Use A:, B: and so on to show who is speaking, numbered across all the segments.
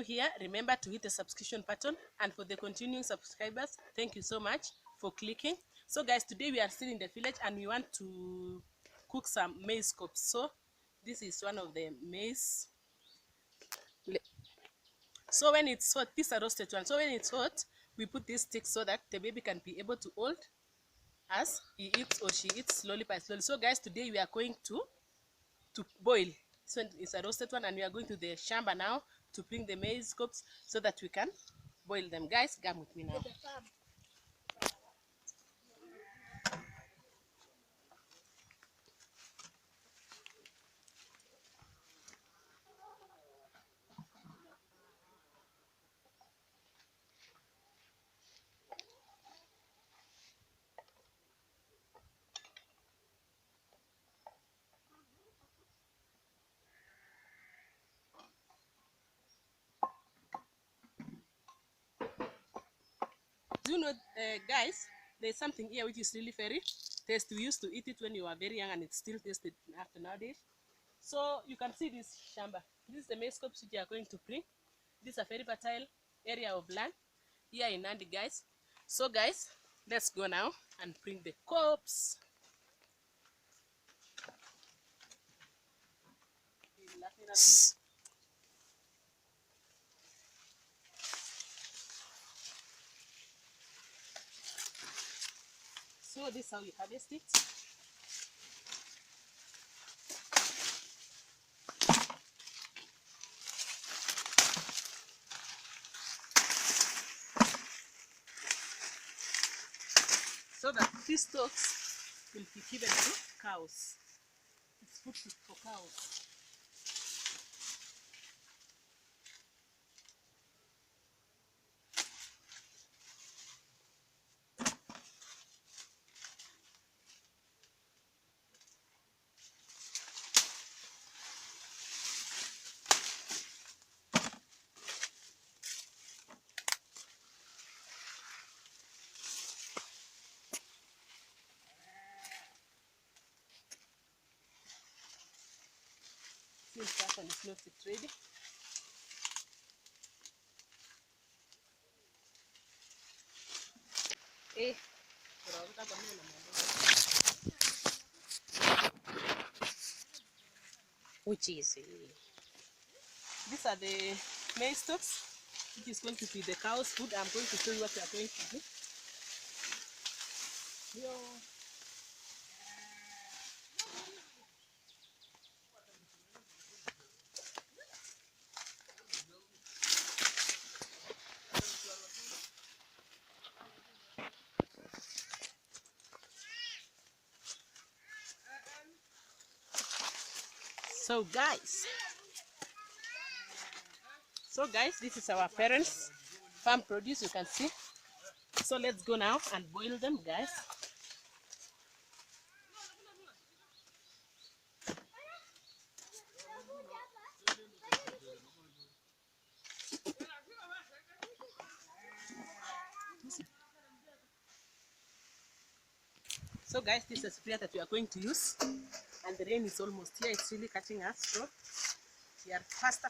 A: here, remember to hit the subscription button, and for the continuing subscribers, thank you so much for clicking. So guys, today we are still in the village and we want to cook some maize cobs. So this is one of the maize. So when it's hot, these are roasted one. So when it's hot, we put this stick so that the baby can be able to hold as he eats or she eats slowly by slowly. So guys, today we are going to boil. So it's a roasted one, and we are going to the shamba now to bring the maize cobs so that we can boil them. Guys, come with me now. Do you know, guys, there's something here which is really very tasty. We used to eat it when you were very young, and it's still tasted after nowadays. So you can see this shamba. This is the maize cobs which you are going to bring. This is a very fertile area of land here in Nandi, guys. So guys, let's go now and bring the cobs. So this is how you harvest it. So that these stalks will be given to cows. It's food for cows. Since that one is not yet ready. Which is these are the maize stalks, which is going to be the cow's food. I'm going to show you what we are going to do. So guys, this is our parents' farm produce, you can see. So let's go now and boil them, guys. So guys, this is a sprayer that we are going to use, and the rain is almost here. It's really catching us, so we are faster.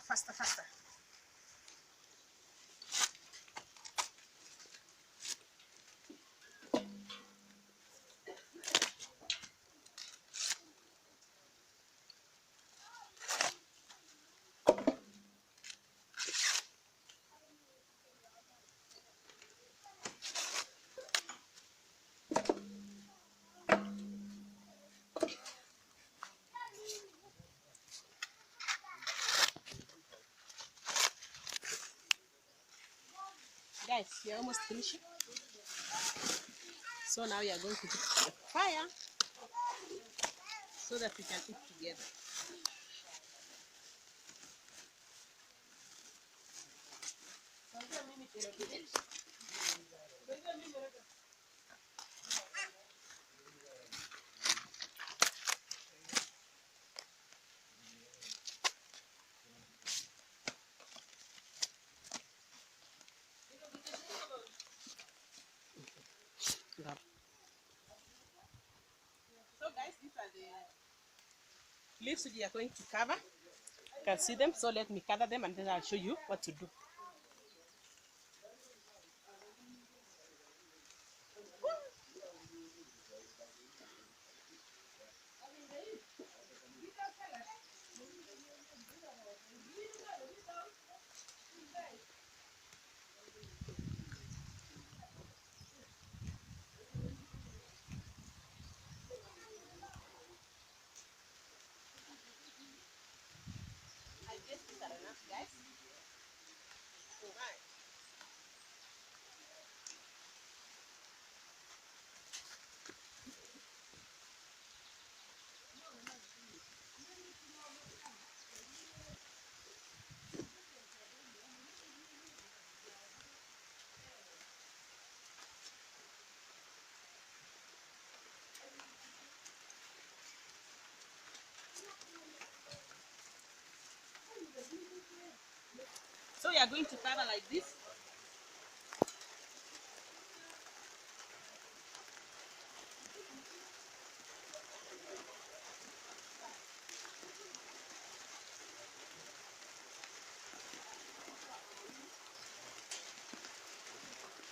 A: Guys, we are almost finishing. So now we are going to put the fire so that we can eat together. So guys, these are the leaves we are going to cover. You can see them, so let me cover them and then I'll show you what to do. we are going to cover like this.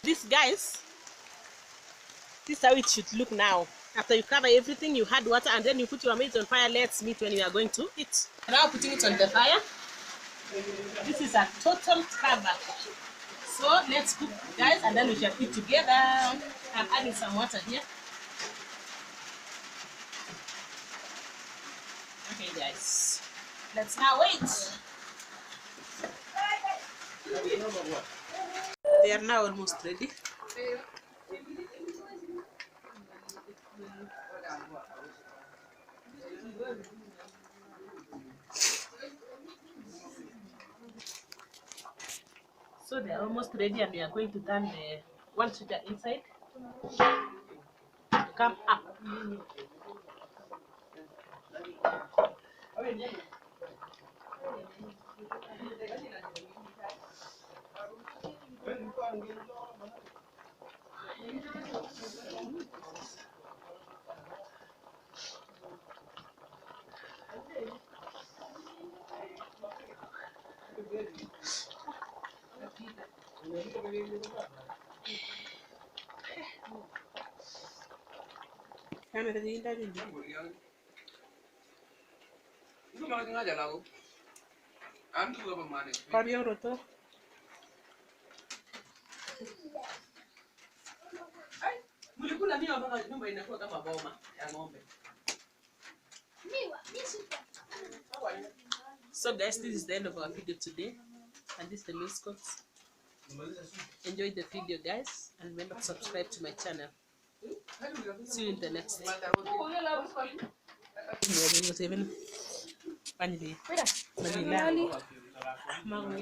A: This, guys, this is how it should look now. After you cover everything, you add water, and then you put your meat on fire. Let's meet when you are going to eat. Now putting it on the fire. This is a total cover. So let's cook, guys, and then we shall eat together. I'm adding some water here. Okay, guys, let's now wait. They are now almost ready. So they are almost ready, and we are going to turn the one sugar inside to come up. So guys, this is the end of our video today, and this is the meal scopes. Enjoy the video, guys, and remember to subscribe to my channel. See you in the next. Mama,